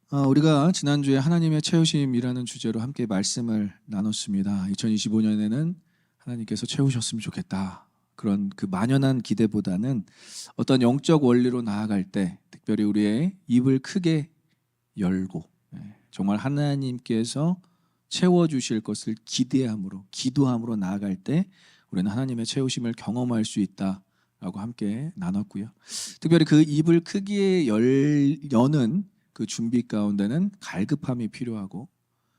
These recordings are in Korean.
우리가 지난주에 하나님의 채우심이라는 주제로 함께 말씀을 나눴습니다. 2025년에는 하나님께서 채우셨으면 좋겠다. 그런 그 만연한 기대보다는 어떤 영적 원리로 나아갈 때 특별히 우리의 입을 크게 열고 정말 하나님께서 채워주실 것을 기대함으로 기도함으로 나아갈 때 우리는 하나님의 채우심을 경험할 수 있다라고 함께 나눴고요. 특별히 그 입을 크게 여는 그 준비 가운데는 갈급함이 필요하고,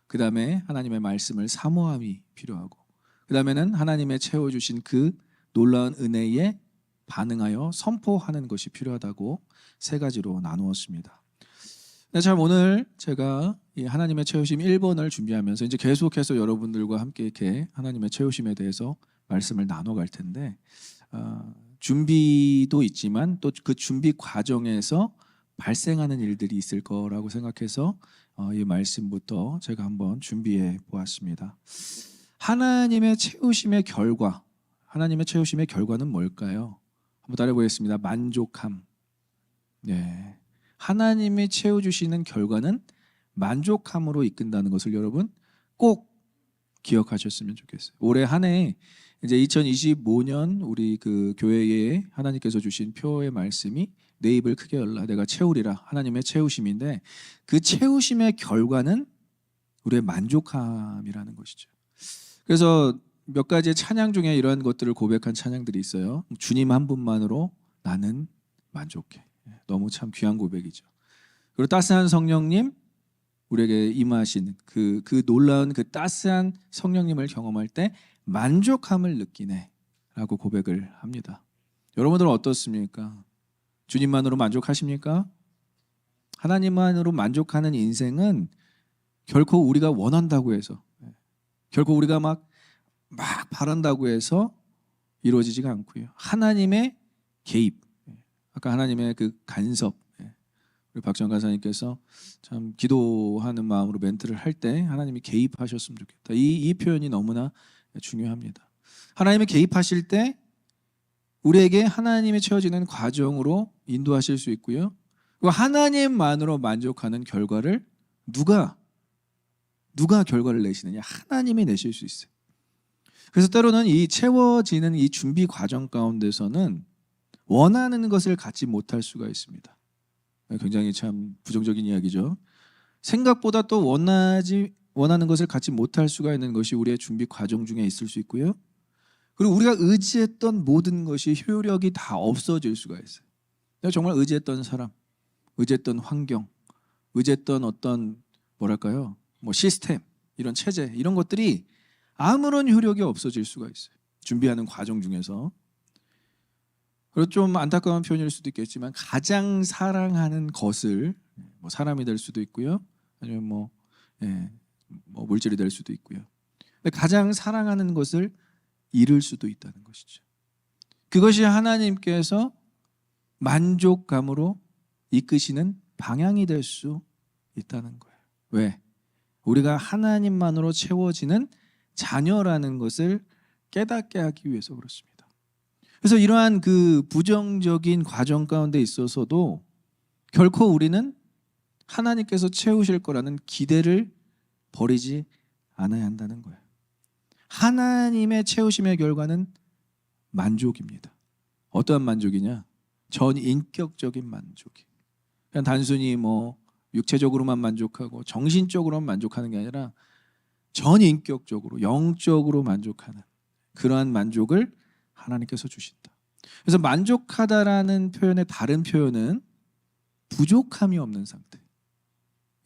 그 다음에 하나님의 말씀을 사모함이 필요하고, 그 다음에는 하나님의 채워주신 그 놀라운 은혜에 반응하여 선포하는 것이 필요하다고 세 가지로 나누었습니다. 네, 참 오늘 제가 이 하나님의 채우심 1번을 준비하면서 이제 계속해서 여러분들과 함께 이렇게 하나님의 채우심에 대해서 말씀을 나눠갈 텐데, 준비도 있지만 또 그 준비 과정에서 발생하는 일들이 있을 거라고 생각해서 이 말씀부터 제가 한번 준비해 보았습니다. 하나님의 채우심의 결과, 하나님의 채우심의 결과는 뭘까요? 한번 따라해 보겠습니다. 만족함. 네, 하나님이 채워주시는 결과는 만족함으로 이끈다는 것을 여러분 꼭 기억하셨으면 좋겠어요. 올해 한 해 이제 2025년 우리 그 교회에 하나님께서 주신 표의 말씀이 내 입을 크게 열라 내가 채우리라, 하나님의 채우심인데 그 채우심의 결과는 우리의 만족함이라는 것이죠. 그래서 몇 가지의 찬양 중에 이러한 것들을 고백한 찬양들이 있어요. 주님 한 분만으로 나는 만족해. 너무 참 귀한 고백이죠. 그리고 따스한 성령님, 우리에게 임하신 그 놀라운 그 따스한 성령님을 경험할 때 만족함을 느끼네 라고 고백을 합니다. 여러분들은 어떻습니까? 주님만으로 만족하십니까? 하나님만으로 만족하는 인생은 결코 우리가 원한다고 해서, 결코 우리가 막 바란다고 해서 이루어지지가 않고요. 하나님의 개입, 아까 하나님의 그 간섭, 우리 박정 간사님께서 참 기도하는 마음으로 멘트를 할 때 하나님이 개입하셨으면 좋겠다. 이 표현이 너무나 중요합니다. 하나님이 개입하실 때 우리에게 하나님이 채워지는 과정으로 인도하실 수 있고요. 그리고 하나님만으로 만족하는 결과를 누가 결과를 내시느냐? 하나님이 내실 수 있어요. 그래서 때로는 이 채워지는 이 준비 과정 가운데서는 원하는 것을 갖지 못할 수가 있습니다. 굉장히 참 부정적인 이야기죠. 생각보다 또 원하는 것을 갖지 못할 수가 있는 것이 우리의 준비 과정 중에 있을 수 있고요. 그리고 우리가 의지했던 모든 것이 효력이 다 없어질 수가 있어요. 내가 정말 의지했던 사람, 의지했던 환경, 의지했던 어떤 뭐랄까요? 시스템, 이런 체제, 이런 것들이 아무런 효력이 없어질 수가 있어요. 준비하는 과정 중에서. 그리고 좀 안타까운 표현일 수도 있겠지만 가장 사랑하는 것을 사람이 될 수도 있고요. 아니면 물질이 될 수도 있고요. 근데 가장 사랑하는 것을 잃을 수도 있다는 것이죠. 그것이 하나님께서 만족감으로 이끄시는 방향이 될 수 있다는 거예요. 왜? 우리가 하나님만으로 채워지는 자녀라는 것을 깨닫게 하기 위해서 그렇습니다. 그래서 이러한 그 부정적인 과정 가운데 있어서도 결코 우리는 하나님께서 채우실 거라는 기대를 버리지 않아야 한다는 거예요. 하나님의 채우심의 결과는 만족입니다. 어떠한 만족이냐? 전인격적인 만족이. 그냥 단순히 육체적으로만 만족하고 정신적으로만 만족하는 게 아니라 전인격적으로 영적으로 만족하는 그러한 만족을 하나님께서 주신다. 그래서 만족하다라는 표현의 다른 표현은 부족함이 없는 상태.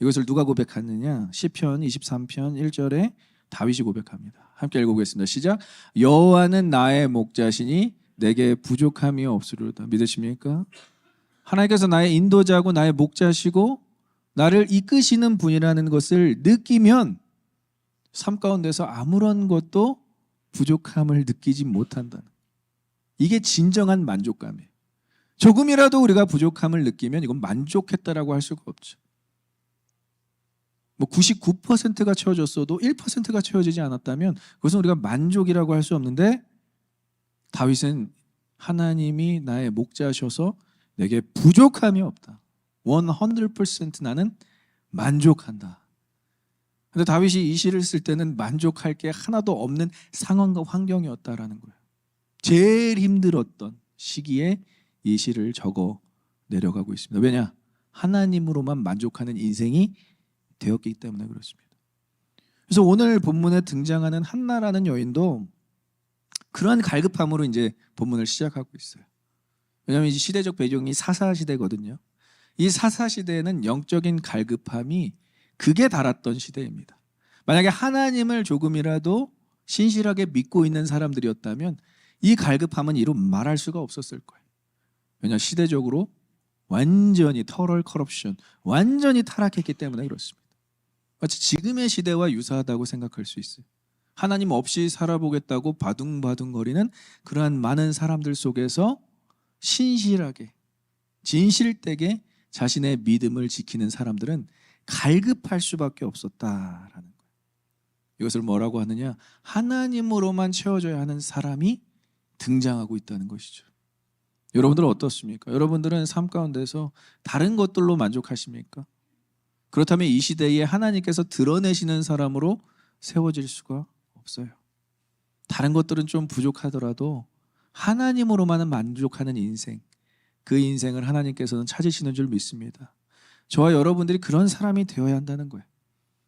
이것을 누가 고백하느냐? 시편 23편 1절에 다윗이 고백합니다. 함께 읽어보겠습니다. 시작. 여호와는 나의 목자시니 내게 부족함이 없으리로다. 믿으십니까? 하나님께서 나의 인도자고 나의 목자시고 나를 이끄시는 분이라는 것을 느끼면 삶 가운데서 아무런 것도 부족함을 느끼지 못한다는, 이게 진정한 만족감이에요. 조금이라도 우리가 부족함을 느끼면 이건 만족했다라고 할 수가 없죠. 99%가 채워졌어도 1%가 채워지지 않았다면 그것은 우리가 만족이라고 할 수 없는데, 다윗은 하나님이 나의 목자셔서 내게 부족함이 없다. 100% 나는 만족한다. 근데 다윗이 이 시를 쓸 때는 만족할 게 하나도 없는 상황과 환경이었다라는 거예요. 제일 힘들었던 시기에 이 시를 적어 내려가고 있습니다. 왜냐? 하나님으로만 만족하는 인생이 되었기 때문에 그렇습니다. 그래서 오늘 본문에 등장하는 한나라는 여인도 그러한 갈급함으로 이제 본문을 시작하고 있어요. 왜냐하면 이 시대적 배경이 사사시대거든요. 이 사사시대에는 영적인 갈급함이 극에 달았던 시대입니다. 만약에 하나님을 조금이라도 신실하게 믿고 있는 사람들이었다면 이 갈급함은 이루 말할 수가 없었을 거예요. 왜냐하면 시대적으로 완전히 터럴 커럽션, 완전히 타락했기 때문에 그렇습니다. 마치 지금의 시대와 유사하다고 생각할 수 있어요. 하나님 없이 살아보겠다고 바둥바둥거리는 그러한 많은 사람들 속에서 신실하게 진실되게 자신의 믿음을 지키는 사람들은 갈급할 수밖에 없었다라는 거예요. 이것을 뭐라고 하느냐? 하나님으로만 채워져야 하는 사람이 등장하고 있다는 것이죠. 여러분들은 어떻습니까? 여러분들은 삶 가운데서 다른 것들로 만족하십니까? 그렇다면 이 시대에 하나님께서 드러내시는 사람으로 세워질 수가 없어요. 다른 것들은 좀 부족하더라도 하나님으로만은 만족하는 인생, 그 인생을 하나님께서는 찾으시는 줄 믿습니다. 저와 여러분들이 그런 사람이 되어야 한다는 거예요.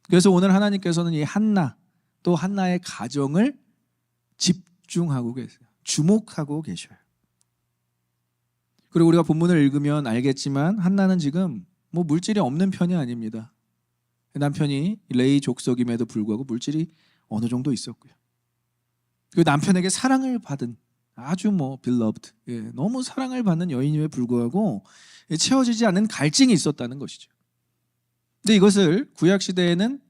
그래서 오늘 하나님께서는 이 한나, 또 한나의 가정을 집중하고 계세요. 주목하고 계셔요. 그리고 우리가 본문을 읽으면 알겠지만 한나는 지금 뭐 물질이 없는 편이 아닙니다. 남편이 레위 족속임에도 불구하고 물질이 어느 정도 있었고요. 그 남편에게 사랑을 받은 아주 beloved, 너무 사랑을 받는 여인임에 불구하고 채워지지 않는 갈증이 있었다는 것이죠. 근데 이것을 구약 시대에는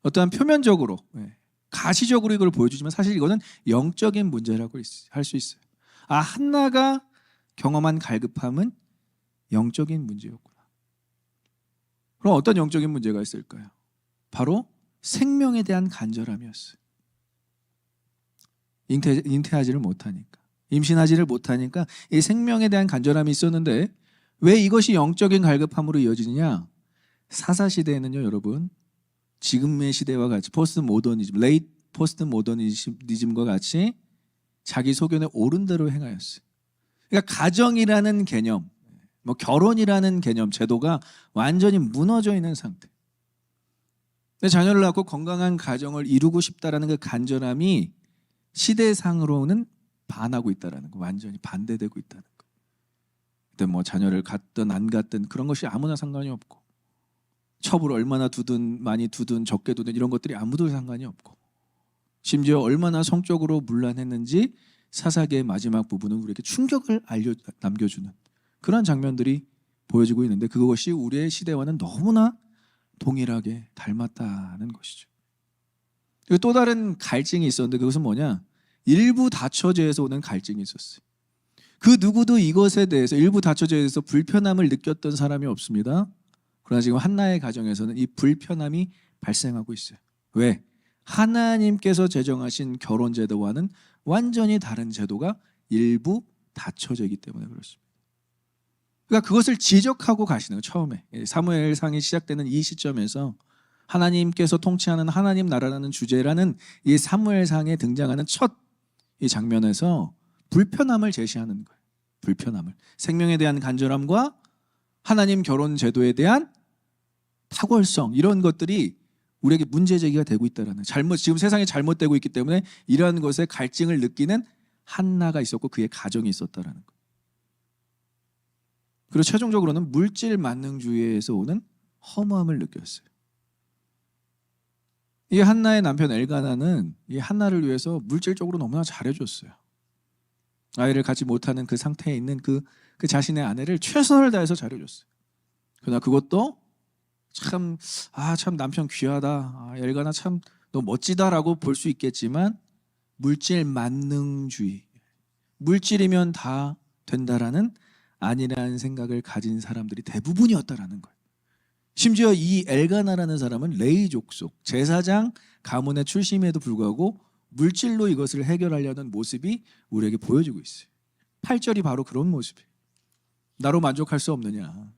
어떠한 표면적으로, 가시적으로 이걸 보여주지만 사실 이거는 영적인 문제라고 할 수 있어요. 한나가 경험한 갈급함은 영적인 문제였구나. 그럼 어떤 영적인 문제가 있을까요? 바로 생명에 대한 간절함이었어요. 잉태하지를 못하니까, 임신하지를 못하니까 이 생명에 대한 간절함이 있었는데 왜 이것이 영적인 갈급함으로 이어지느냐? 사사시대에는요, 여러분, 지금의 시대와 같이 포스트 모더니즘, 레이트 포스트 모더니즘과 같이 자기 소견에 옳은 대로 행하였어요. 그러니까 가정이라는 개념, 결혼이라는 개념, 제도가 완전히 무너져 있는 상태. 내 자녀를 낳고 건강한 가정을 이루고 싶다라는 그 간절함이 시대상으로는 반하고 있다라는 거, 완전히 반대되고 있다는 거. 근데 자녀를 갖든 안 갖든 그런 것이 아무나 상관이 없고, 첩을 얼마나 두든 많이 두든 적게 두든 이런 것들이 아무도 상관이 없고, 심지어 얼마나 성적으로 문란했는지 사사기의 마지막 부분은 우리에게 충격을 남겨주는 그런 장면들이 보여지고 있는데 그것이 우리의 시대와는 너무나 동일하게 닮았다는 것이죠. 그리고 또 다른 갈증이 있었는데 그것은 뭐냐? 일부 다처제에서 오는 갈증이 있었어요. 그 누구도 이것에 대해서, 일부 다처제에 대해서 불편함을 느꼈던 사람이 없습니다. 그러나 지금 한나의 가정에서는 이 불편함이 발생하고 있어요. 왜? 하나님께서 제정하신 결혼제도와는 완전히 다른 제도가 일부 다처제이기 때문에 그렇습니다. 그러니까 그것을 지적하고 가시는 거예요. 처음에 사무엘상이 시작되는 이 시점에서 하나님께서 통치하는 하나님 나라라는 주제라는 이 사무엘상에 등장하는 첫 이 장면에서 불편함을 제시하는 거예요. 불편함을, 생명에 대한 간절함과 하나님 결혼 제도에 대한 탁월성, 이런 것들이 우리에게 문제 제기가 되고 있다라는, 지금 세상이 잘못되고 있기 때문에 이러한 것에 갈증을 느끼는 한나가 있었고 그의 가정이 있었다라는 거예요. 그리고 최종적으로는 물질 만능주의에서 오는 허무함을 느꼈어요. 이 한나의 남편 엘가나는 이 한나를 위해서 물질적으로 너무나 잘해줬어요. 아이를 갖지 못하는 그 상태에 있는 그 자신의 아내를 최선을 다해서 잘해줬어요. 그러나 그것도 참 남편 귀하다, 엘가나 참 너 멋지다라고 볼 수 있겠지만 물질 만능주의, 물질이면 다 된다라는 아니라는 생각을 가진 사람들이 대부분이었다라는 거예요. 심지어 이 엘가나라는 사람은 레위 족속 제사장 가문의 출신임에도 불구하고 물질로 이것을 해결하려는 모습이 우리에게 보여지고 있어요. 8절이 바로 그런 모습이에요. 나로 만족할 수 없느냐,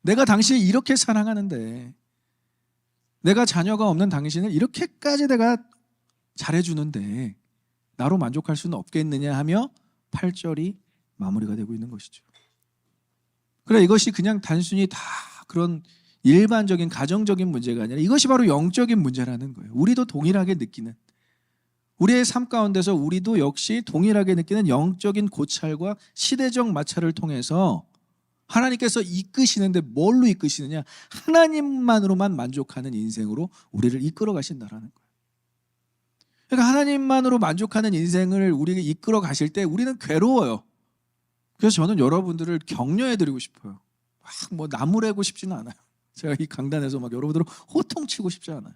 내가 당신을 이렇게 사랑하는데 내가 자녀가 없는 당신을 이렇게까지 내가 잘해주는데 나로 만족할 수는 없겠느냐 하며 8절이 마무리가 되고 있는 것이죠. 그래, 이것이 그냥 단순히 다 그런 일반적인 가정적인 문제가 아니라 이것이 바로 영적인 문제라는 거예요. 우리도 동일하게 느끼는, 우리의 삶 가운데서 우리도 역시 동일하게 느끼는 영적인 고찰과 시대적 마찰을 통해서 하나님께서 이끄시는데 뭘로 이끄시느냐? 하나님만으로만 만족하는 인생으로 우리를 이끌어 가신다라는 거예요. 그러니까 하나님만으로 만족하는 인생을 우리가 이끌어 가실 때 우리는 괴로워요. 그래서 저는 여러분들을 격려해 드리고 싶어요. 막 나무래고 싶지는 않아요. 제가 이 강단에서 막 여러분들을 호통치고 싶지 않아요.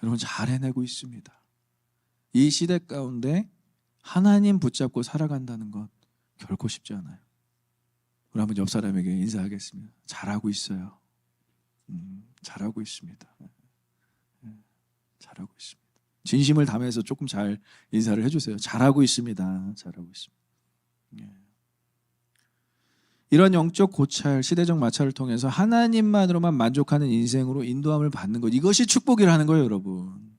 여러분 잘 해내고 있습니다. 이 시대 가운데 하나님 붙잡고 살아간다는 것 결코 쉽지 않아요. 우리 한번 옆 사람에게 인사하겠습니다. 잘하고 있어요. 잘하고 있습니다. 잘하고 있습니다. 진심을 담아서 조금 잘 인사를 해주세요. 잘하고 있습니다. 잘하고 있습니다. 이런 영적 고찰, 시대적 마찰을 통해서 하나님만으로만 만족하는 인생으로 인도함을 받는 것, 이것이 축복이라는 거예요, 여러분.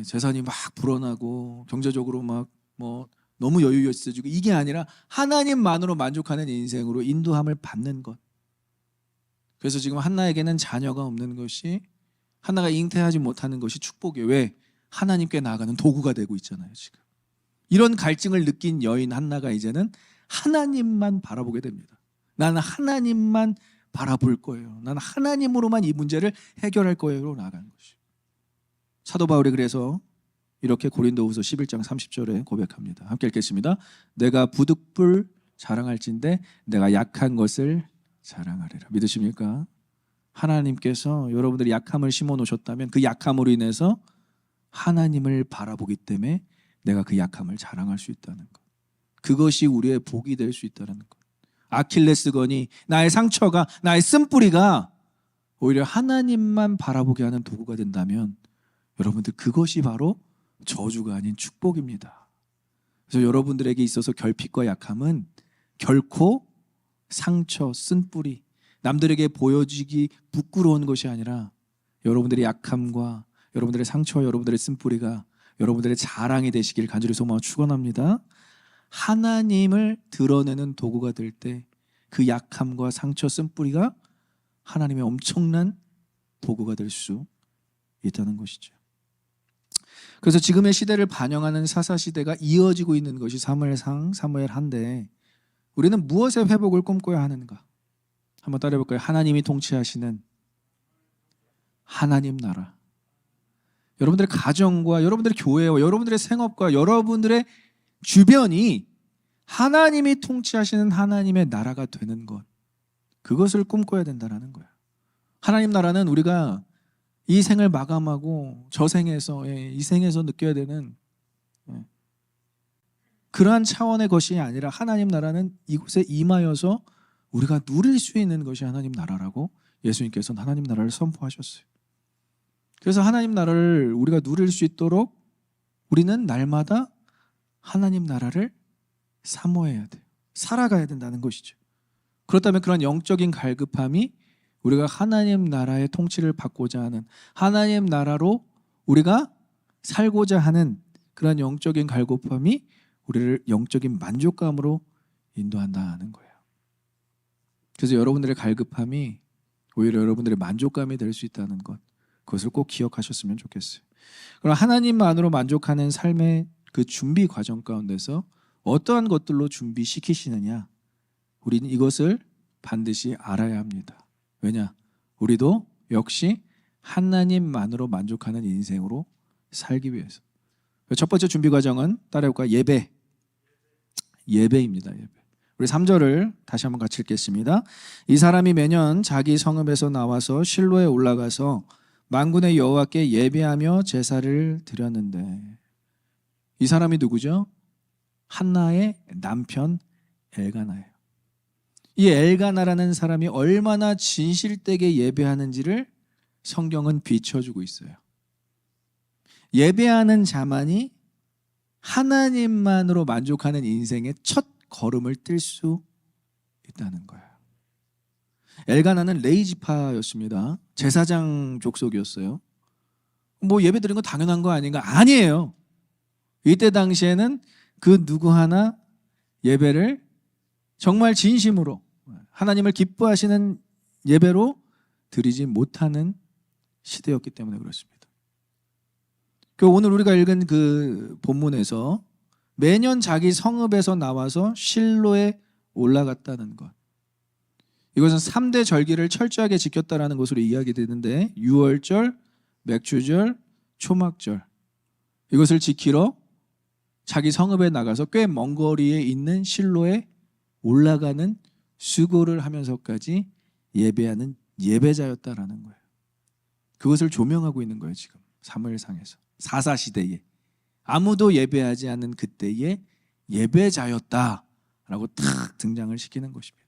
재산이 막 불어나고 경제적으로 너무 여유 있어지고 이게 아니라 하나님만으로 만족하는 인생으로 인도함을 받는 것. 그래서 지금 한나에게는 자녀가 없는 것이, 한나가 잉태하지 못하는 것이 축복이에요. 왜? 하나님께 나아가는 도구가 되고 있잖아요, 지금. 이런 갈증을 느낀 여인 한나가 이제는 하나님만 바라보게 됩니다. 나는 하나님만 바라볼 거예요. 나는 하나님으로만 이 문제를 해결할 거예요로 나아가는 것이죠. 사도 바울이 그래서 이렇게 고린도후서 11장 30절에 고백합니다. 함께 읽겠습니다. 내가 부득불 자랑할진대 내가 약한 것을 자랑하리라. 믿으십니까? 하나님께서 여러분들이 약함을 심어 놓으셨다면 그 약함으로 인해서 하나님을 바라보기 때문에 내가 그 약함을 자랑할 수 있다는 것. 그것이 우리의 복이 될 수 있다는 것. 아킬레스건이, 나의 상처가, 나의 쓴뿌리가 오히려 하나님만 바라보게 하는 도구가 된다면 여러분들 그것이 바로 저주가 아닌 축복입니다. 그래서 여러분들에게 있어서 결핍과 약함은 결코 상처, 쓴뿌리, 남들에게 보여지기 부끄러운 것이 아니라 여러분들의 약함과 여러분들의 상처와 여러분들의 쓴뿌리가 여러분들의 자랑이 되시길 간절히 소망하고 축원합니다. 하나님을 드러내는 도구가 될 때 그 약함과 상처, 쓴뿌리가 하나님의 엄청난 도구가 될 수 있다는 것이죠. 그래서 지금의 시대를 반영하는 사사시대가 이어지고 있는 것이 사무엘상, 사무엘한데 우리는 무엇의 회복을 꿈꿔야 하는가? 한번 따라해볼까요? 하나님이 통치하시는 하나님 나라. 여러분들의 가정과 여러분들의 교회와 여러분들의 생업과 여러분들의 주변이 하나님이 통치하시는 하나님의 나라가 되는 것, 그것을 꿈꿔야 된다는 거예요. 하나님 나라는 우리가 이 생을 마감하고 저 생에서, 이 생에서 느껴야 되는 그러한 차원의 것이 아니라 하나님 나라는 이곳에 임하여서 우리가 누릴 수 있는 것이 하나님 나라라고 예수님께서는 하나님 나라를 선포하셨어요. 그래서 하나님 나라를 우리가 누릴 수 있도록 우리는 날마다 하나님 나라를 사모해야 돼요. 살아가야 된다는 것이죠. 그렇다면 그런 영적인 갈급함이 우리가 하나님 나라의 통치를 받고자 하는, 하나님 나라로 우리가 살고자 하는 그런 영적인 갈급함이 우리를 영적인 만족감으로 인도한다는 거예요. 그래서 여러분들의 갈급함이 오히려 여러분들의 만족감이 될 수 있다는 것, 그것을 꼭 기억하셨으면 좋겠어요. 그럼 하나님만으로 만족하는 삶의 그 준비 과정 가운데서 어떠한 것들로 준비시키시느냐, 우리는 이것을 반드시 알아야 합니다. 왜냐? 우리도 역시 하나님만으로 만족하는 인생으로 살기 위해서. 첫 번째 준비 과정은 따라해볼까요? 예배입니다. 예배. 우리 3절을 다시 한번 같이 읽겠습니다. 이 사람이 매년 자기 성읍에서 나와서 실로에 올라가서 만군의 여호와께 예배하며 제사를 드렸는데, 이 사람이 누구죠? 한나의 남편 엘가나예요. 이 엘가나라는 사람이 얼마나 진실되게 예배하는지를 성경은 비춰주고 있어요. 예배하는 자만이 하나님만으로 만족하는 인생의 첫 걸음을 뗄 수 있다는 거예요. 엘가나는 레이지파였습니다. 제사장 족속이었어요. 뭐 예배 드린 거 당연한 거 아닌가? 아니에요. 이때 당시에는 그 누구 하나 예배를 정말 진심으로 하나님을 기뻐하시는 예배로 드리지 못하는 시대였기 때문에 그렇습니다. 오늘 우리가 읽은 그 본문에서 매년 자기 성읍에서 나와서 실로에 올라갔다는 것, 이것은 3대 절기를 철저하게 지켰다라는 것으로 이야기되는데, 유월절, 맥주절, 초막절, 이것을 지키러 자기 성읍에 나가서 꽤 먼 거리에 있는 실로에 올라가는 수고를 하면서까지 예배하는 예배자였다라는 거예요. 그것을 조명하고 있는 거예요. 지금 사무엘상에서 사사시대에 아무도 예배하지 않는 그때의 예배자였다라고 탁 등장을 시키는 것입니다.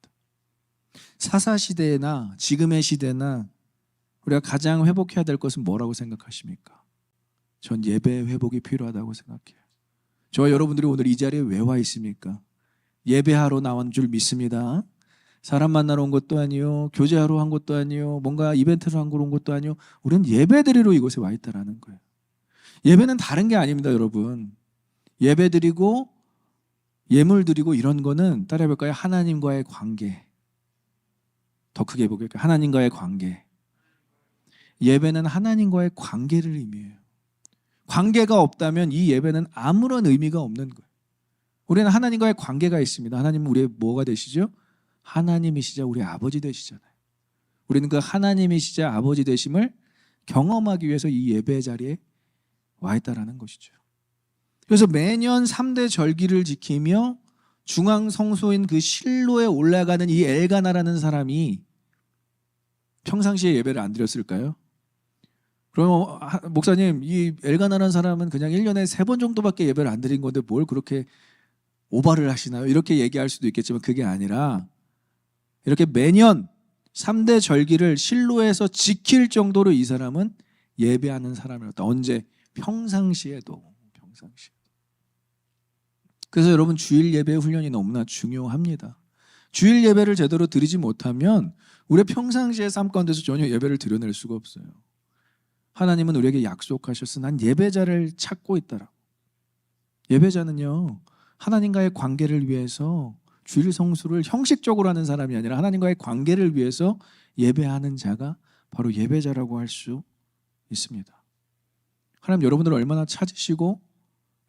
사사시대나 지금의 시대나 우리가 가장 회복해야 될 것은 뭐라고 생각하십니까? 전 예배 회복이 필요하다고 생각해요. 저와 여러분들이 오늘 이 자리에 왜 와 있습니까? 예배하러 나온 줄 믿습니다. 사람 만나러 온 것도 아니요, 교제하러 한 것도 아니요, 뭔가 이벤트를 한 거로 온 것도 아니요, 우리는 예배드리러 이곳에 와 있다라는 거예요. 예배는 다른 게 아닙니다, 여러분. 예배 드리고 예물 드리고 이런 거는 따라해볼까요? 하나님과의 관계. 더 크게 해볼까요? 하나님과의 관계. 예배는 하나님과의 관계를 의미해요. 관계가 없다면 이 예배는 아무런 의미가 없는 거예요. 우리는 하나님과의 관계가 있습니다. 하나님은 우리의 뭐가 되시죠? 하나님이시자 우리 아버지 되시잖아요. 우리는 그 하나님이시자 아버지 되심을 경험하기 위해서 이 예배 자리에 와 있다라는 것이죠. 그래서 매년 3대 절기를 지키며 중앙 성소인 그 실로에 올라가는 이 엘가나라는 사람이 평상시에 예배를 안 드렸을까요? 그럼 목사님, 이 엘가나라는 사람은 그냥 1년에 3번 정도밖에 예배를 안 드린 건데 뭘 그렇게 오바를 하시나요? 이렇게 얘기할 수도 있겠지만 그게 아니라 이렇게 매년 3대 절기를 실로에서 지킬 정도로 이 사람은 예배하는 사람이었다. 언제? 평상시에도. 그래서 여러분, 주일 예배 훈련이 너무나 중요합니다. 주일 예배를 제대로 드리지 못하면 우리의 평상시의 삶 가운데서 전혀 예배를 드려낼 수가 없어요. 하나님은 우리에게 약속하셨어. 난 예배자를 찾고 있다라고. 예배자는요, 하나님과의 관계를 위해서 주일 성수를 형식적으로 하는 사람이 아니라 하나님과의 관계를 위해서 예배하는 자가 바로 예배자라고 할 수 있습니다. 하나님 여러분들을 얼마나 찾으시고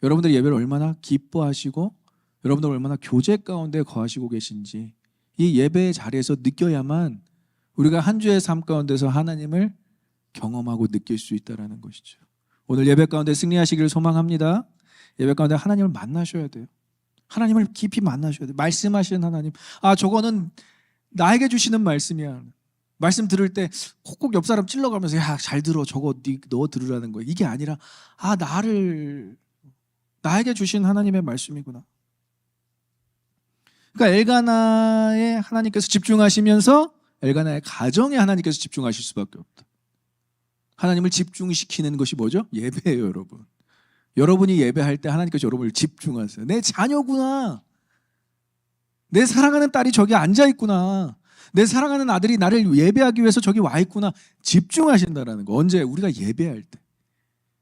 여러분들의 예배를 얼마나 기뻐하시고 여러분들 얼마나 교제 가운데 거하시고 계신지 이 예배의 자리에서 느껴야만 우리가 한 주의 삶 가운데서 하나님을 경험하고 느낄 수 있다는 것이죠. 오늘 예배 가운데 승리하시기를 소망합니다. 예배 가운데 하나님을 만나셔야 돼요. 하나님을 깊이 만나셔야 돼요. 말씀하시는 하나님. 아, 저거는 나에게 주시는 말씀이야. 말씀 들을 때 콕콕 옆 사람 찔러가면서 야, 잘 들어. 저거 너 들으라는 거야. 이게 아니라 아, 나에게 주신 하나님의 말씀이구나. 그러니까 엘가나에 하나님께서 집중하시면서 엘가나의 가정에 하나님께서 집중하실 수밖에 없다. 하나님을 집중시키는 것이 뭐죠? 예배예요, 여러분. 여러분이 예배할 때 하나님께서 여러분을 집중하세요. 내 자녀구나. 내 사랑하는 딸이 저기 앉아있구나. 내 사랑하는 아들이 나를 예배하기 위해서 저기 와 있구나. 집중하신다는 거. 언제? 우리가 예배할 때.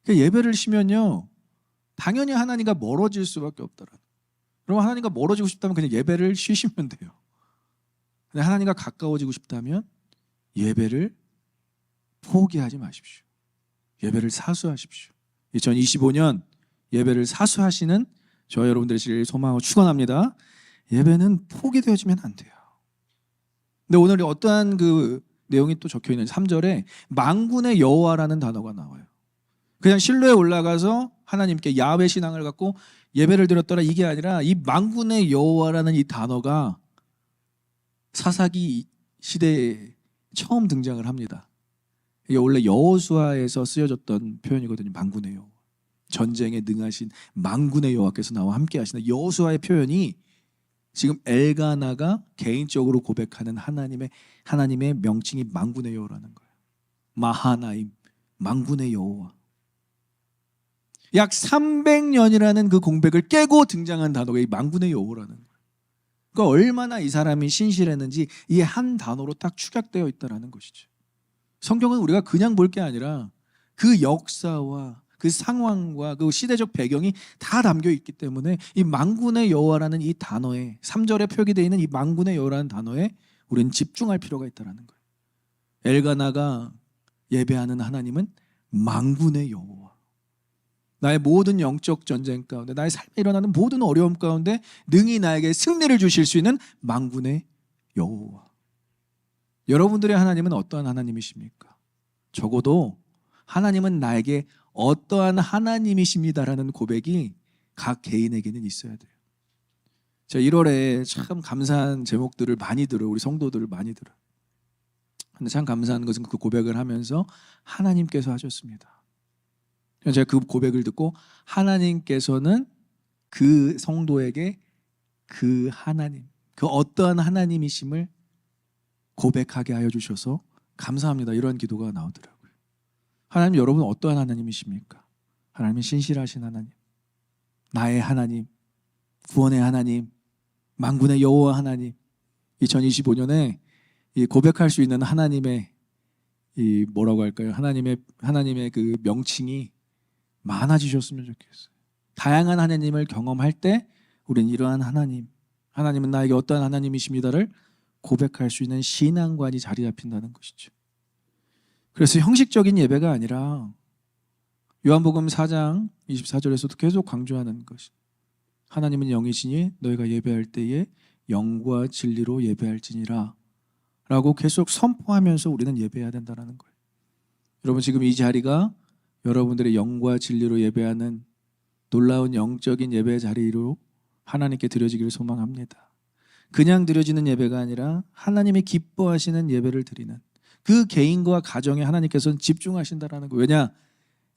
그러니까 예배를 쉬면요, 당연히 하나님과 멀어질 수밖에 없더라. 그럼 하나님과 멀어지고 싶다면 그냥 예배를 쉬시면 돼요. 근데 하나님과 가까워지고 싶다면 예배를 포기하지 마십시오. 예배를 사수하십시오. 2025년 예배를 사수하시는 저 여러분들의 소망을 축원합니다. 예배는 포기되어지면 안 돼요. 근데 오늘 어떠한 그 내용이 또 적혀 있는 3절에 만군의 여호와라는 단어가 나와요. 그냥 실로에 올라가서 하나님께 야훼 신앙을 갖고 예배를 드렸더라 이게 아니라 이 만군의 여호와라는 이 단어가 사사기 시대에 처음 등장을 합니다. 이게 원래 여호수아에서 쓰여졌던 표현이거든요. 만군의 여호와. 전쟁에 능하신 만군의 여호와께서 나와 함께 하시는 여호수아의 표현이 지금 엘가나가 개인적으로 고백하는 하나님의 명칭이 만군의 여호와라는 거예요. 마하나임, 만군의 여호와. 약 300년이라는 그 공백을 깨고 등장한 단어가 이 만군의 여호와라는 거예요. 그러니까 얼마나 이 사람이 신실했는지 이 한 단어로 딱 축약되어 있다는 것이죠. 성경은 우리가 그냥 볼 게 아니라 그 역사와 그 상황과 그 시대적 배경이 다 담겨 있기 때문에 이 만군의 여호와라는 이 단어에 3절에 표기되어 있는 이 만군의 여호와라는 단어에 우리는 집중할 필요가 있다는 거예요. 엘가나가 예배하는 하나님은 만군의 여호와. 나의 모든 영적 전쟁 가운데 나의 삶에 일어나는 모든 어려움 가운데 능히 나에게 승리를 주실 수 있는 만군의 여호와. 여러분들의 하나님은 어떠한 하나님이십니까? 적어도 하나님은 나에게 어떠한 하나님이십니다라는 고백이 각 개인에게는 있어야 돼요. 제가 1월에 참 감사한 제목들을 많이 들어요. 우리 성도들을 많이 들어요. 근데 참 감사한 것은 그 고백을 하면서 하나님께서 하셨습니다. 제가 그 고백을 듣고 하나님께서는 그 성도에게 그 하나님, 그 어떠한 하나님이심을 고백하게 하여 주셔서 감사합니다. 이런 기도가 나오더라고요. 하나님, 여러분 어떠한 하나님이십니까? 하나님은 신실하신 하나님, 나의 하나님, 구원의 하나님, 만군의 여호와 하나님. 2025년에 이 고백할 수 있는 하나님의 이 뭐라고 할까요? 하나님의 그 명칭이 많아지셨으면 좋겠어요. 다양한 하나님을 경험할 때 우리는 이러한 하나님은 나에게 어떠한 하나님이십니다를 고백할 수 있는 신앙관이 자리 잡힌다는 것이죠. 그래서 형식적인 예배가 아니라 요한복음 4장 24절에서도 계속 강조하는 것이 하나님은 영이시니 너희가 예배할 때에 영과 진리로 예배할지니라 라고 계속 선포하면서 우리는 예배해야 된다는 거예요. 여러분, 지금 이 자리가 여러분들의 영과 진리로 예배하는 놀라운 영적인 예배의 자리로 하나님께 드려지기를 소망합니다. 그냥 드려지는 예배가 아니라 하나님이 기뻐하시는 예배를 드리는 그 개인과 가정에 하나님께서는 집중하신다는 거예요. 왜냐?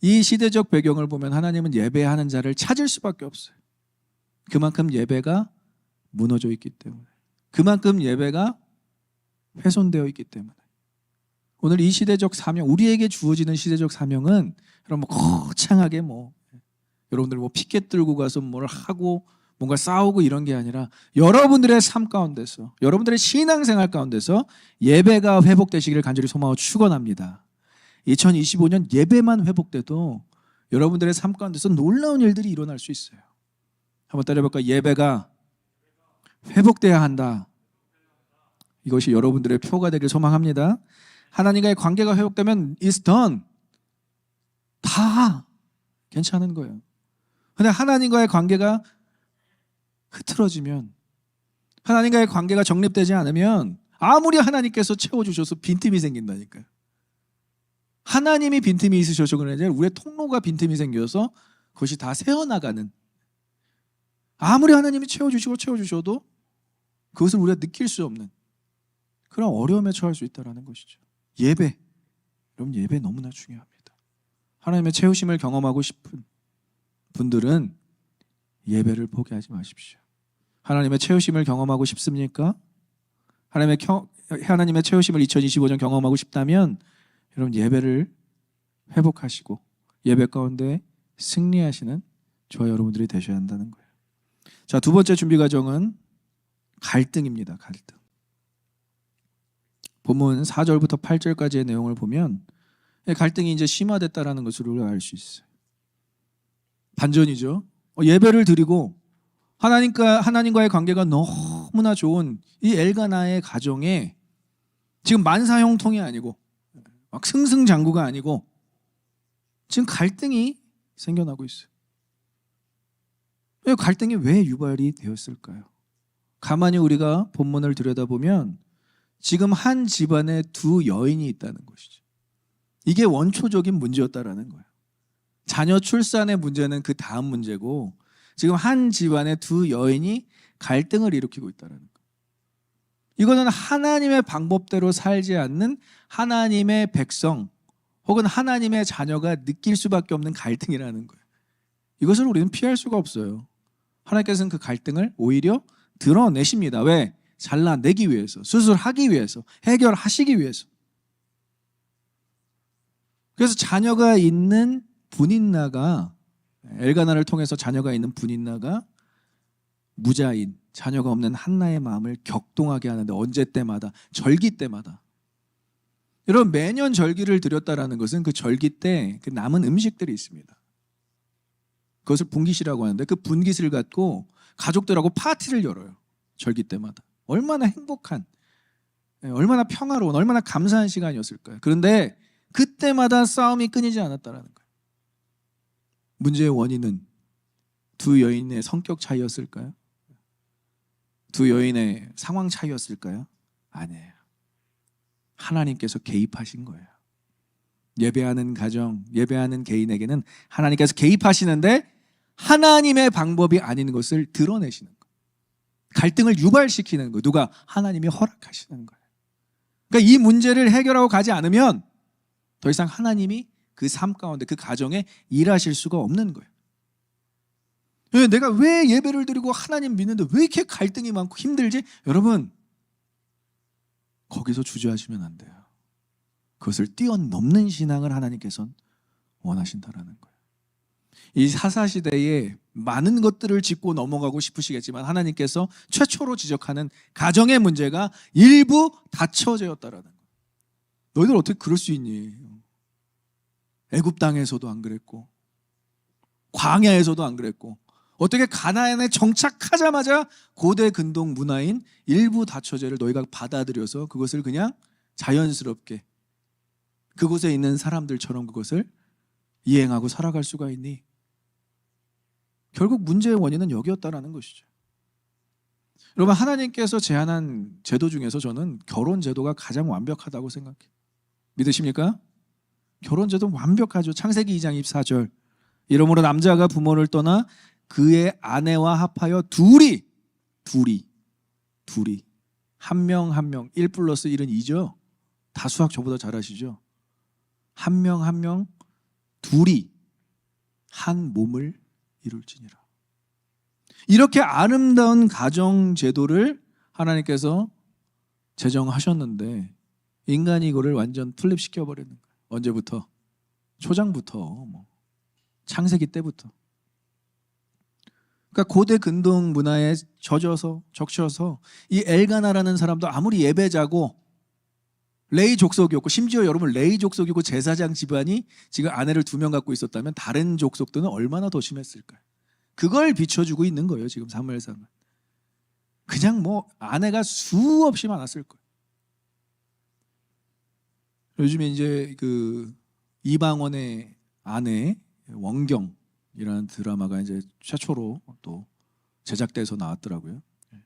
이 시대적 배경을 보면 하나님은 예배하는 자를 찾을 수밖에 없어요. 그만큼 예배가 무너져 있기 때문에, 그만큼 예배가 훼손되어 있기 때문에 오늘 이 시대적 사명, 우리에게 주어지는 시대적 사명은 여러분 거창하게 여러분들 피켓 들고 가서 뭘 하고 뭔가 싸우고 이런 게 아니라 여러분들의 삶 가운데서, 여러분들의 신앙생활 가운데서 예배가 회복되시기를 간절히 소망하고 축원합니다. 2025년 예배만 회복돼도 여러분들의 삶 가운데서 놀라운 일들이 일어날 수 있어요. 한번 따라해볼까요? 예배가 회복돼야 한다. 이것이 여러분들의 표가 되길 소망합니다. 하나님과의 관계가 회복되면 it's done. 다 괜찮은 거예요. 근데 하나님과의 관계가 흐트러지면, 하나님과의 관계가 정립되지 않으면 아무리 하나님께서 채워주셔서 빈틈이 생긴다니까요. 하나님이 빈틈이 있으셔서 그러지 우리의 통로가 빈틈이 생겨서 그것이 다 새어나가는, 아무리 하나님이 채워주셔도 그것을 우리가 느낄 수 없는 그런 어려움에 처할 수 있다는 것이죠. 예배, 여러분 예배 너무나 중요합니다. 하나님의 채우심을 경험하고 싶은 분들은 예배를 포기하지 마십시오. 하나님의 채우심을 경험하고 싶습니까? 하나님의 채우심을 2025년 경험하고 싶다면 여러분 예배를 회복하시고 예배 가운데 승리하시는 저와 여러분들이 되셔야 한다는 거예요. 자, 두 번째 준비 과정은 갈등입니다. 갈등. 본문 4절부터 8절까지의 내용을 보면 갈등이 이제 심화됐다라는 것을 우리가 알 수 있어요. 반전이죠. 예배를 드리고 하나님과의 관계가 너무나 좋은 이 엘가나의 가정에 지금 만사형통이 아니고 막 승승장구가 아니고 지금 갈등이 생겨나고 있어요. 갈등이 왜 유발이 되었을까요? 가만히 우리가 본문을 들여다보면 지금 한 집안에 두 여인이 있다는 것이죠. 이게 원초적인 문제였다라는 거예요. 자녀 출산의 문제는 그 다음 문제고 지금 한 집안에 두 여인이 갈등을 일으키고 있다는 거예요. 이거는 하나님의 방법대로 살지 않는 하나님의 백성 혹은 하나님의 자녀가 느낄 수밖에 없는 갈등이라는 거예요. 이것을 우리는 피할 수가 없어요. 하나님께서는 그 갈등을 오히려 드러내십니다. 왜? 잘라내기 위해서, 수술하기 위해서, 해결하시기 위해서. 그래서 자녀가 있는 분인나가, 엘가나를 통해서 자녀가 있는 분인나가 무자인, 자녀가 없는 한나의 마음을 격동하게 하는데 언제 때마다 절기 때마다 여러분 매년 절기를 드렸다라는 것은 그 절기 때 그 남은 음식들이 있습니다. 그것을 분깃이라고 하는데 그 분깃을 갖고 가족들하고 파티를 열어요. 절기 때마다. 얼마나 행복한, 얼마나 평화로운, 얼마나 감사한 시간이었을까요? 그런데 그때마다 싸움이 끊이지 않았다라는 거예요. 문제의 원인은 두 여인의 성격 차이였을까요? 두 여인의 상황 차이였을까요? 아니에요. 하나님께서 개입하신 거예요. 예배하는 가정, 예배하는 개인에게는 하나님께서 개입하시는데 하나님의 방법이 아닌 것을 드러내시는 거예요. 갈등을 유발시키는 거예요. 누가? 하나님이 허락하시는 거예요. 그러니까 이 문제를 해결하고 가지 않으면 더 이상 하나님이 그 삶 가운데 그 가정에 일하실 수가 없는 거예요. 내가 왜 예배를 드리고 하나님 믿는데 왜 이렇게 갈등이 많고 힘들지? 여러분 거기서 주저하시면 안 돼요. 그것을 뛰어넘는 신앙을 하나님께서는 원하신다라는 거예요. 이 사사시대에 많은 것들을 짚고 넘어가고 싶으시겠지만 하나님께서 최초로 지적하는 가정의 문제가 일부 닫혀졌다라는 거예요. 너희들 어떻게 그럴 수 있니? 애굽 땅에서도 안 그랬고 광야에서도 안 그랬고 어떻게 가나안에 정착하자마자 고대 근동 문화인 일부 다처제를 너희가 받아들여서 그것을 그냥 자연스럽게 그곳에 있는 사람들처럼 그것을 이행하고 살아갈 수가 있니? 결국 문제의 원인은 여기였다라는 것이죠. 여러분 하나님께서 제안한 제도 중에서 저는 결혼 제도가 가장 완벽하다고 생각해요. 믿으십니까? 결혼 제도는 완벽하죠. 창세기 2장 24절 이러므로 남자가 부모를 떠나 그의 아내와 합하여 둘이 한 명 1 플러스 1은 2죠. 다 수학 저보다 잘하시죠. 한 명 둘이 한 몸을 이룰지니라. 이렇게 아름다운 가정 제도를 하나님께서 제정하셨는데 인간이 이거를 완전 플립시켜 버리는 거예요. 언제부터? 초장부터 창세기 때부터. 그러니까 고대 근동 문화에 적셔서 이 엘가나라는 사람도 아무리 예배자고 레이 족속이었고 심지어 여러분 레이 족속이고 제사장 집안이 지금 아내를 2명 갖고 있었다면 다른 족속들은 얼마나 더 심했을까요? 그걸 비춰주고 있는 거예요. 지금 사무엘상은. 그냥 아내가 수없이 많았을 거예요. 요즘에 이제 그 이방원의 아내 원경이라는 드라마가 이제 최초로 또 제작돼서 나왔더라고요.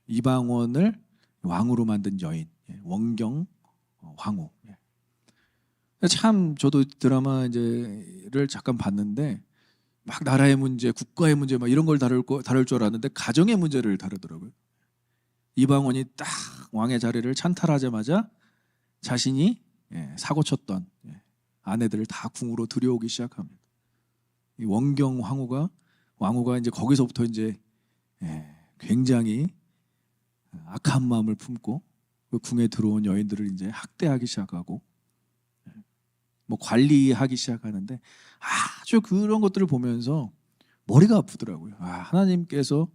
이방원을 왕으로 만든 여인 원경 황후. 참 저도 드라마 이제를 잠깐 봤는데 막 나라의 문제, 국가의 문제 막 이런 걸 다룰 줄 알았는데 가정의 문제를 다루더라고요. 이방원이 딱 왕의 자리를 찬탈하자마자 자신이 사고 쳤던 아내들을 다 궁으로 들여오기 시작합니다. 이 원경 왕후가 이제 거기서부터 이제 굉장히 악한 마음을 품고 그 궁에 들어온 여인들을 이제 학대하기 시작하고 관리하기 시작하는데 아주 그런 것들을 보면서 머리가 아프더라고요. 하나님께서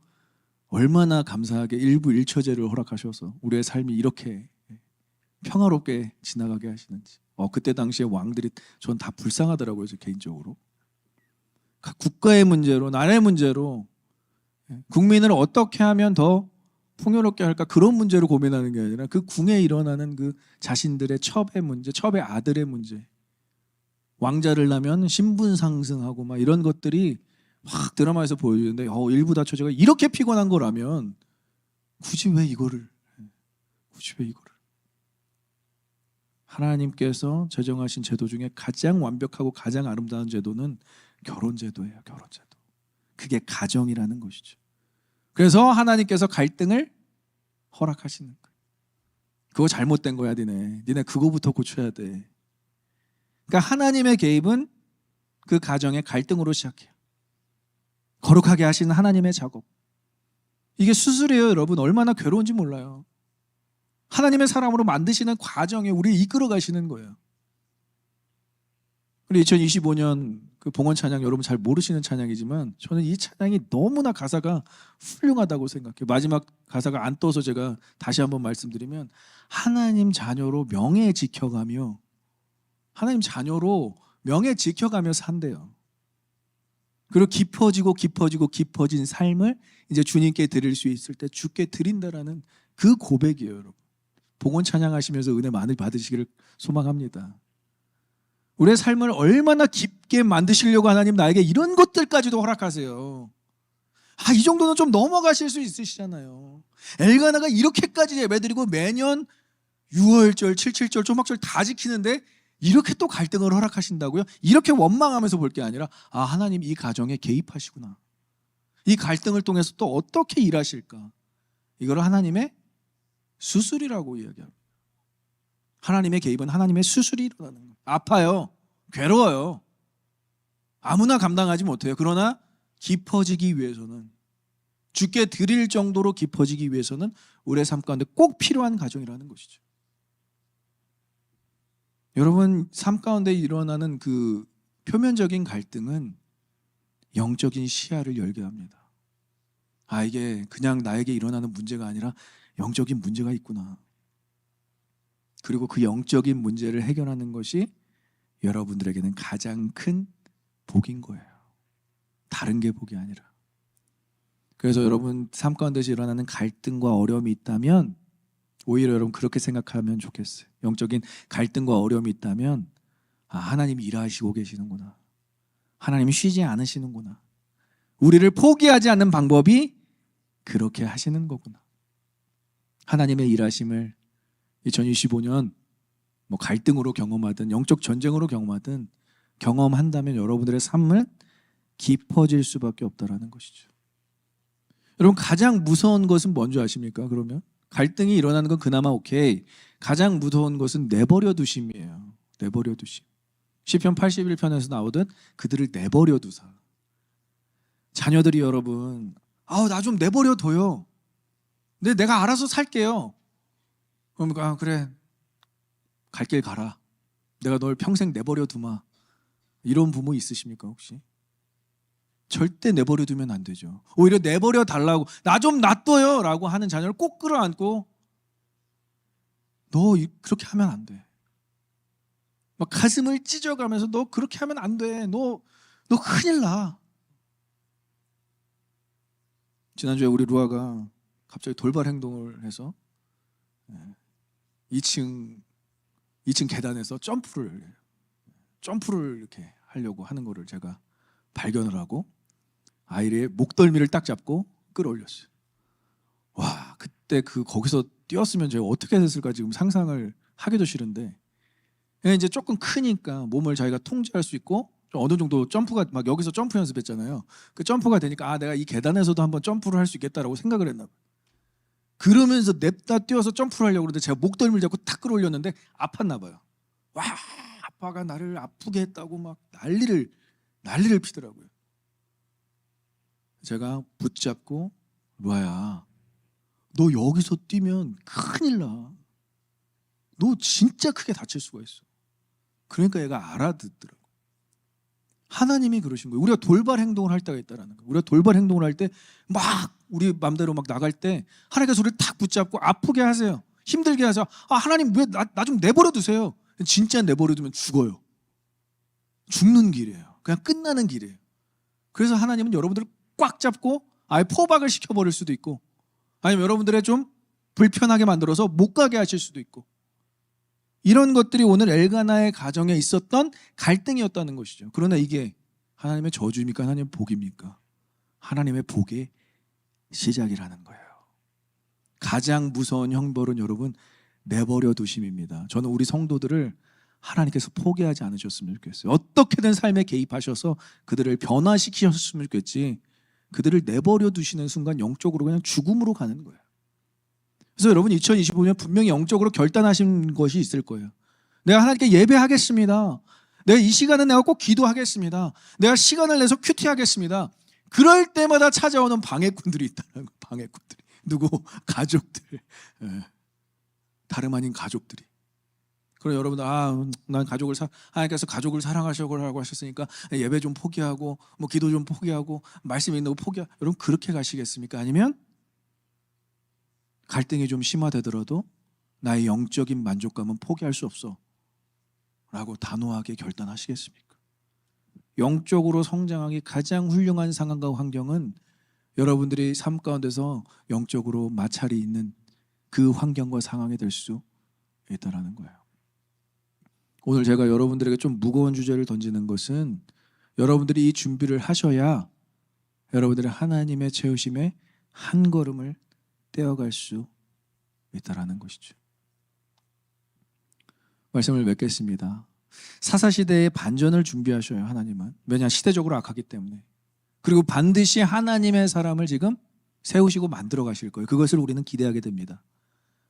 얼마나 감사하게 일부 일처제를 허락하셔서 우리의 삶이 이렇게 평화롭게 지나가게 하시는지. 그때 당시에 왕들이 전 다 불쌍하더라고요. 저 개인적으로. 국가의 문제로 나라의 문제로 국민을 어떻게 하면 더 풍요롭게 할까 그런 문제로 고민하는 게 아니라 그 궁에 일어나는 그 자신들의 첩의 문제, 첩의 아들의 문제, 왕자를 낳으면 신분 상승하고 막 이런 것들이 확 드라마에서 보여주는데 일부 다처제가 이렇게 피곤한 거라면 굳이 왜 이거를 하나님께서 제정하신 제도 중에 가장 완벽하고 가장 아름다운 제도는 결혼 제도예요. 결혼 제도. 그게 가정이라는 것이죠. 그래서 하나님께서 갈등을 허락하시는 거예요. 그거 잘못된 거야, 니네 그거부터 고쳐야 돼. 그러니까 하나님의 개입은 그 가정의 갈등으로 시작해요. 거룩하게 하시는 하나님의 작업. 이게 수술이에요, 여러분. 얼마나 괴로운지 몰라요. 하나님의 사람으로 만드시는 과정에 우리를 이끌어 가시는 거예요. 그리고 2025년 그 봉헌 찬양 여러분 잘 모르시는 찬양이지만 저는 이 찬양이 너무나 가사가 훌륭하다고 생각해요. 마지막 가사가 안 떠서 제가 다시 한번 말씀드리면 하나님 자녀로 명예 지켜가며 하나님 자녀로 명예 지켜가며 산대요. 그리고 깊어진 삶을 이제 주님께 드릴 수 있을 때 주께 드린다라는 그 고백이에요, 여러분. 봉헌 찬양하시면서 은혜 많이 받으시기를 소망합니다. 우리의 삶을 얼마나 깊게 만드시려고 하나님 나에게 이런 것들까지도 허락하세요. 이 정도는 좀 넘어가실 수 있으시잖아요. 엘가나가 이렇게까지 예배드리고 매년 6월절, 7.7절, 초막절 다 지키는데 이렇게 또 갈등을 허락하신다고요? 이렇게 원망하면서 볼 게 아니라 하나님 이 가정에 개입하시구나. 이 갈등을 통해서 또 어떻게 일하실까? 이걸 하나님의 수술이라고 이야기합니다. 하나님의 개입은 하나님의 수술이 일어나는 거예요. 아파요. 괴로워요. 아무나 감당하지 못해요. 그러나 깊어지기 위해서는 주께 드릴 정도로 깊어지기 위해서는 우리의 삶 가운데 꼭 필요한 가정이라는 것이죠. 여러분 삶 가운데 일어나는 그 표면적인 갈등은 영적인 시야를 열게 합니다. 이게 그냥 나에게 일어나는 문제가 아니라 영적인 문제가 있구나. 그리고 그 영적인 문제를 해결하는 것이 여러분들에게는 가장 큰 복인 거예요. 다른 게 복이 아니라. 그래서 여러분 삶 가운데서 일어나는 갈등과 어려움이 있다면 오히려 여러분 그렇게 생각하면 좋겠어요. 영적인 갈등과 어려움이 있다면 하나님이 일하시고 계시는구나. 하나님이 쉬지 않으시는구나. 우리를 포기하지 않는 방법이 그렇게 하시는 거구나. 하나님의 일하심을 2025년 갈등으로 경험하든 영적 전쟁으로 경험하든 경험한다면 여러분들의 삶은 깊어질 수밖에 없다라는 것이죠. 여러분 가장 무서운 것은 뭔지 아십니까? 그러면 갈등이 일어나는 건 그나마 오케이. 가장 무서운 것은 내버려 두심이에요. 내버려 두심. 시편 81편에서 나오듯 그들을 내버려 두사. 자녀들이 여러분 나 좀 내버려 둬요. 근데 내가 알아서 살게요. 그럼 그래 갈 길 가라. 내가 널 평생 내버려 두마. 이런 부모 있으십니까 혹시? 절대 내버려 두면 안 되죠. 오히려 내버려 달라고 나 좀 놔둬요 라고 하는 자녀를 꼭 끌어안고 너 그렇게 하면 안 돼. 막 가슴을 찢어가면서 너 그렇게 하면 안 돼. 너 큰일 나. 지난주에 우리 루아가 갑자기 돌발 행동을 해서 2층 계단에서 점프를 이렇게 하려고 하는 거를 제가 발견을 하고 아이의 목덜미를 딱 잡고 끌어올렸어요. 와, 그때 거기서 뛰었으면 제가 어떻게 됐을까 지금 상상을 하기도 싫은데 이제 조금 크니까 몸을 자기가 통제할 수 있고 좀 어느 정도 점프가 막 여기서 점프 연습했잖아요. 그 점프가 되니까 내가 이 계단에서도 한번 점프를 할 수 있겠다라고 생각을 했나 봐요. 그러면서 냅다 뛰어서 점프를 하려고 그러는데 제가 목덜미를 잡고 탁 끌어올렸는데 아팠나 봐요. 와, 아빠가 나를 아프게 했다고 막 난리를 피더라고요. 제가 붙잡고 루아야, 너 여기서 뛰면 큰일 나. 너 진짜 크게 다칠 수가 있어. 그러니까 얘가 알아듣더라고. 하나님이 그러신 거예요. 우리가 돌발 행동을 할 때가 있다라는 거예요. 우리가 돌발 행동을 할 때 막 우리 맘대로 막 나갈 때 하나님께서 우리를 탁 붙잡고 아프게 하세요. 힘들게 하세요. 하나님 왜 나 좀 내버려 두세요. 진짜 내버려 두면 죽어요. 죽는 길이에요. 그냥 끝나는 길이에요. 그래서 하나님은 여러분들을 꽉 잡고 아예 포박을 시켜버릴 수도 있고 아니면 여러분들의 좀 불편하게 만들어서 못 가게 하실 수도 있고 이런 것들이 오늘 엘가나의 가정에 있었던 갈등이었다는 것이죠. 그러나 이게 하나님의 저주입니까? 하나님의 복입니까? 하나님의 복의 시작이라는 거예요. 가장 무서운 형벌은 여러분 내버려 두심입니다. 저는 우리 성도들을 하나님께서 포기하지 않으셨으면 좋겠어요. 어떻게든 삶에 개입하셔서 그들을 변화시키셨으면 좋겠지 그들을 내버려 두시는 순간 영적으로 그냥 죽음으로 가는 거예요. 그래서 여러분 2025년 분명히 영적으로 결단하신 것이 있을 거예요. 내가 하나님께 예배하겠습니다. 내가 이 시간은 내가 꼭 기도하겠습니다. 내가 시간을 내서 큐티하겠습니다. 그럴 때마다 찾아오는 방해꾼들이 있다는 거예요. 방해꾼들이. 누구? 가족들. 다름 아닌 가족들이. 그럼 여러분들 난 하나님께서 가족을 사랑하시라고 하셨으니까 예배 좀 포기하고 뭐 기도 좀 포기하고 말씀 읽는 거 포기하고 여러분 그렇게 가시겠습니까? 아니면 갈등이 좀 심화되더라도 나의 영적인 만족감은 포기할 수 없어 라고 단호하게 결단하시겠습니까? 영적으로 성장하기 가장 훌륭한 상황과 환경은 여러분들이 삶 가운데서 영적으로 마찰이 있는 그 환경과 상황이 될 수 있다는 거예요. 오늘 제가 여러분들에게 좀 무거운 주제를 던지는 것은 여러분들이 이 준비를 하셔야 여러분들의 하나님의 채우심에 한 걸음을 떼어갈 수 있다는 것이죠. 말씀을 맺겠습니다. 사사시대의 반전을 준비하셔요. 하나님은. 왜냐? 시대적으로 악하기 때문에. 그리고 반드시 하나님의 사람을 지금 세우시고 만들어 가실 거예요. 그것을 우리는 기대하게 됩니다.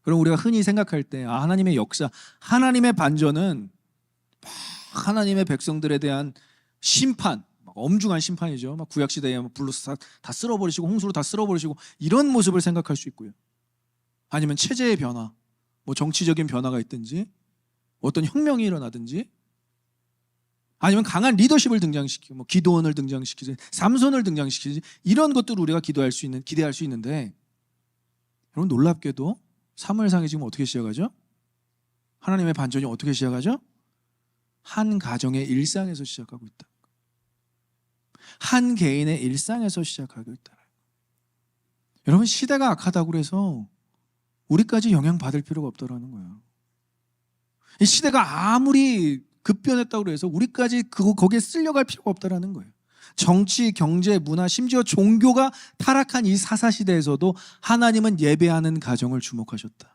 그럼 우리가 흔히 생각할 때 하나님의 역사, 하나님의 반전은 하나님의 백성들에 대한 심판, 엄중한 심판이죠. 구약시대에 불로서 다 쓸어버리시고 홍수로 다 쓸어버리시고 이런 모습을 생각할 수 있고요. 아니면 체제의 변화, 뭐 정치적인 변화가 있든지 어떤 혁명이 일어나든지 아니면 강한 리더십을 등장시키고 뭐 기도원을 등장시키지 삼손을 등장시키지 이런 것들을 우리가 기대할 수 있는데 여러분 놀랍게도 사무엘상이 지금 어떻게 시작하죠? 하나님의 반전이 어떻게 시작하죠? 한 가정의 일상에서 시작하고 있다. 한 개인의 일상에서 시작하고 있다. 여러분 시대가 악하다고 해서 우리까지 영향받을 필요가 없다는 거예요. 이 시대가 아무리 급변했다고 해서 우리까지 거기에 쓸려갈 필요가 없다는 거예요. 정치, 경제, 문화, 심지어 종교가 타락한 이 사사시대에서도 하나님은 예배하는 가정을 주목하셨다.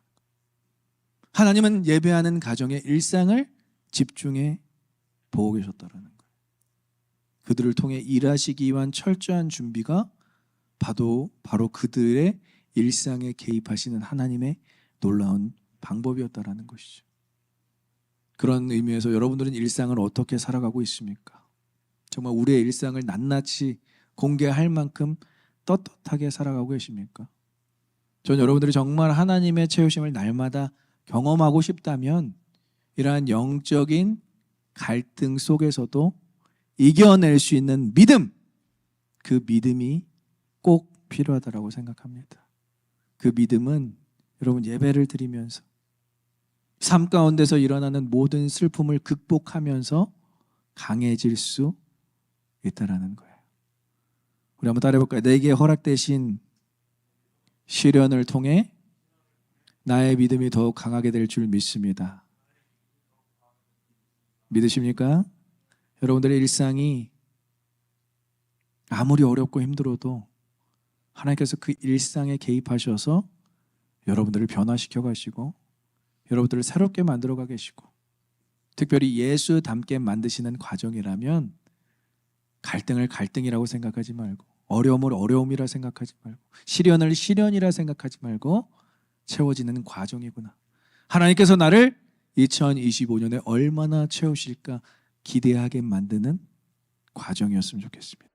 하나님은 예배하는 가정의 일상을 집중해 보고 계셨다는 거예요. 그들을 통해 일하시기 위한 철저한 준비가 바로 그들의 일상에 개입하시는 하나님의 놀라운 방법이었다는 것이죠. 그런 의미에서 여러분들은 일상을 어떻게 살아가고 있습니까? 정말 우리의 일상을 낱낱이 공개할 만큼 떳떳하게 살아가고 계십니까? 전 여러분들이 정말 하나님의 채우심을 날마다 경험하고 싶다면 이러한 영적인 갈등 속에서도 이겨낼 수 있는 믿음, 그 믿음이 꼭 필요하다고 생각합니다. 그 믿음은 여러분 예배를 드리면서 삶 가운데서 일어나는 모든 슬픔을 극복하면서 강해질 수 있다는 거예요. 우리 한번 따라해볼까요? 내게 허락되신 시련을 통해 나의 믿음이 더욱 강하게 될 줄 믿습니다. 믿으십니까? 여러분들의 일상이 아무리 어렵고 힘들어도 하나님께서 그 일상에 개입하셔서 여러분들을 변화시켜 가시고 여러분들을 새롭게 만들어가 계시고 특별히 예수 닮게 만드시는 과정이라면 갈등을 갈등이라고 생각하지 말고 어려움을 어려움이라 생각하지 말고 시련을 시련이라 생각하지 말고 채워지는 과정이구나. 하나님께서 나를 2025년에 얼마나 채우실까 기대하게 만드는 과정이었으면 좋겠습니다.